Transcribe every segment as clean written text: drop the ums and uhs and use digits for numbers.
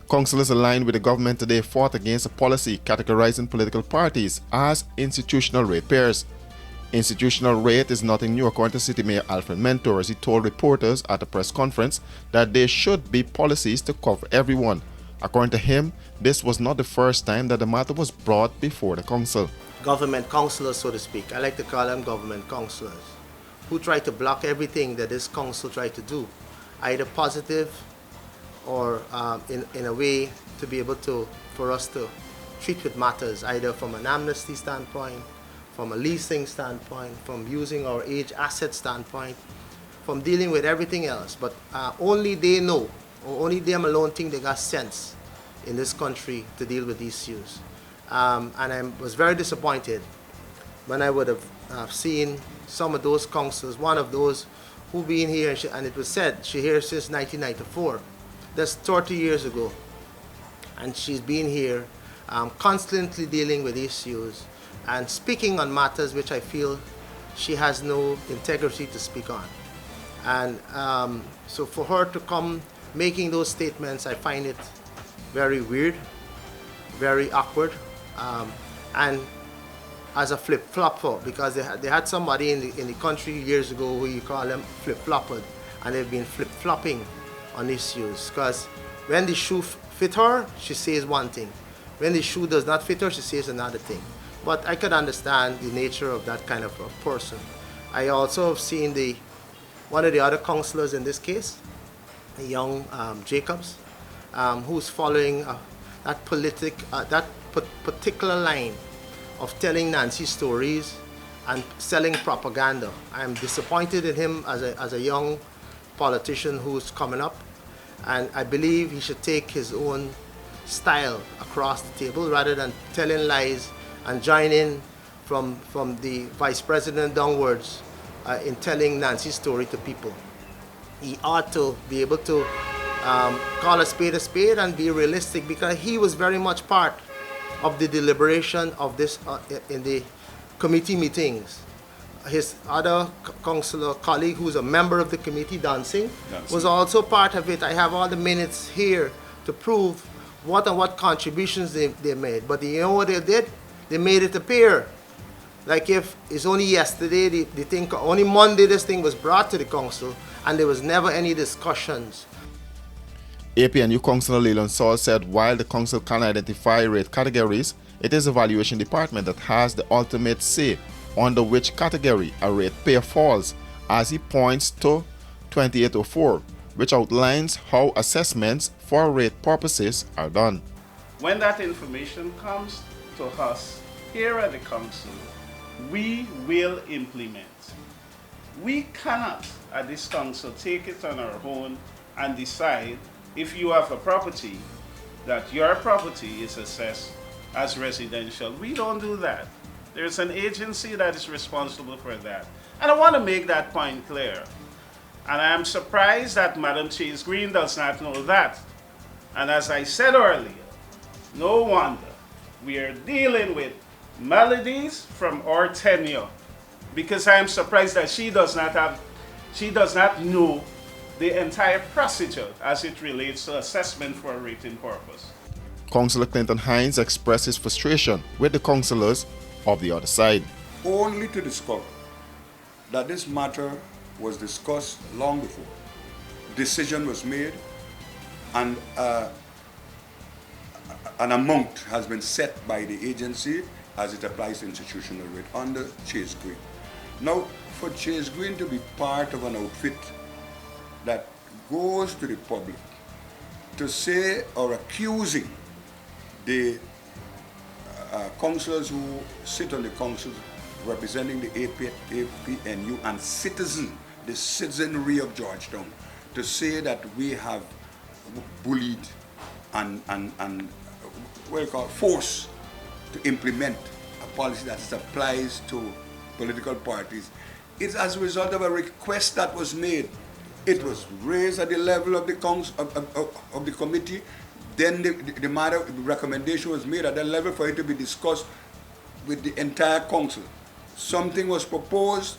Councilors aligned with the government today fought against a policy categorizing political parties as institutional ratepayers. Institutional rate is nothing new, according to City Mayor Alfred Mentor, as he told reporters at a press conference that there should be policies to cover everyone. According to him, this was not the first time that the matter was brought before the council. Government councillors, so to speak, I like to call them government councillors, who try to block everything that this council tried to do, either positive or in a way to be able to, for us to treat with matters, either from an amnesty standpoint, from a leasing standpoint, from using our age asset standpoint, from dealing with everything else. But only they know, or only them alone think they got sense in this country to deal with these issues. And I was very disappointed when I would have seen some of those councillors, one of those who been here, and it was said she here since 1994. That's 30 years ago. And she's been here constantly dealing with issues and speaking on matters which I feel she has no integrity to speak on. And so for her to come making those statements, I find it very weird, very awkward, and as a flip-flopper, because they had somebody in the country years ago who you call them flip-flopper, and they've been flip-flopping on issues, because when the shoe fit her, she says one thing. When the shoe does not fit her, she says another thing. But I could understand the nature of that kind of a person. I also have seen one of the other councillors in this case, a young Jacobs, who's following that particular line of telling Nancy stories and selling propaganda. I'm disappointed in him as a young politician who's coming up, and I believe he should take his own style across the table rather than telling lies and join in from the vice president downwards in telling Nancy's story to people. He ought to be able to call a spade and be realistic, because he was very much part of the deliberation of this in the committee meetings. His other councillor colleague, who's a member of the committee, Dancing, was also part of it. I have all the minutes here to prove what contributions they made. But you know what they did? They made it appear like if it's only yesterday, they think only Monday this thing was brought to the council, and there was never any discussions. APNU Councilor Leland Saul said while the council can identify rate categories, it is the valuation department that has the ultimate say under which category a ratepayer falls, as he points to 2804, which outlines how assessments for rate purposes are done. When that information comes to us here at the council, we will implement. We cannot at this council take it on our own and decide if you have a property that your property is assessed as residential. We don't do that. There's an agency that is responsible for that. And I want to make that point clear. And I am surprised that Madam Chase Green does not know that. And as I said earlier, no wonder we are dealing with melodies from our tenure, because I am surprised that she does not know the entire procedure as it relates to assessment for a rating purpose. Councillor Clinton Hines expressed his frustration with the councillors of the other side. Only to discover that this matter was discussed long before. Decision was made, and an amount has been set by the agency as it applies to institutional rate under Chase Green. Now, for Chase Green to be part of an outfit that goes to the public to say or accusing the councillors who sit on the council representing the APNU and the citizenry of Georgetown, to say that we have bullied and what you call force to implement a policy that applies to political parties. It's as a result of a request that was made. It was raised at the level of the council of the committee. Then the recommendation was made at that level for it to be discussed with the entire council. Something was proposed,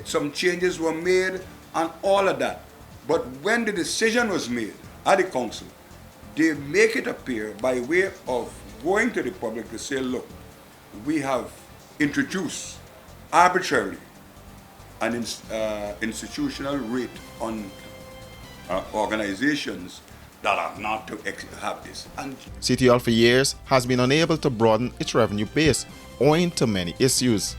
some changes were made, and all of that. But when the decision was made at the council, they make it appear by way of going to the public to say, look, we have introduced arbitrarily an institutional rate on organizations that are not to have this. And City Hall for years has been unable to broaden its revenue base owing to many issues.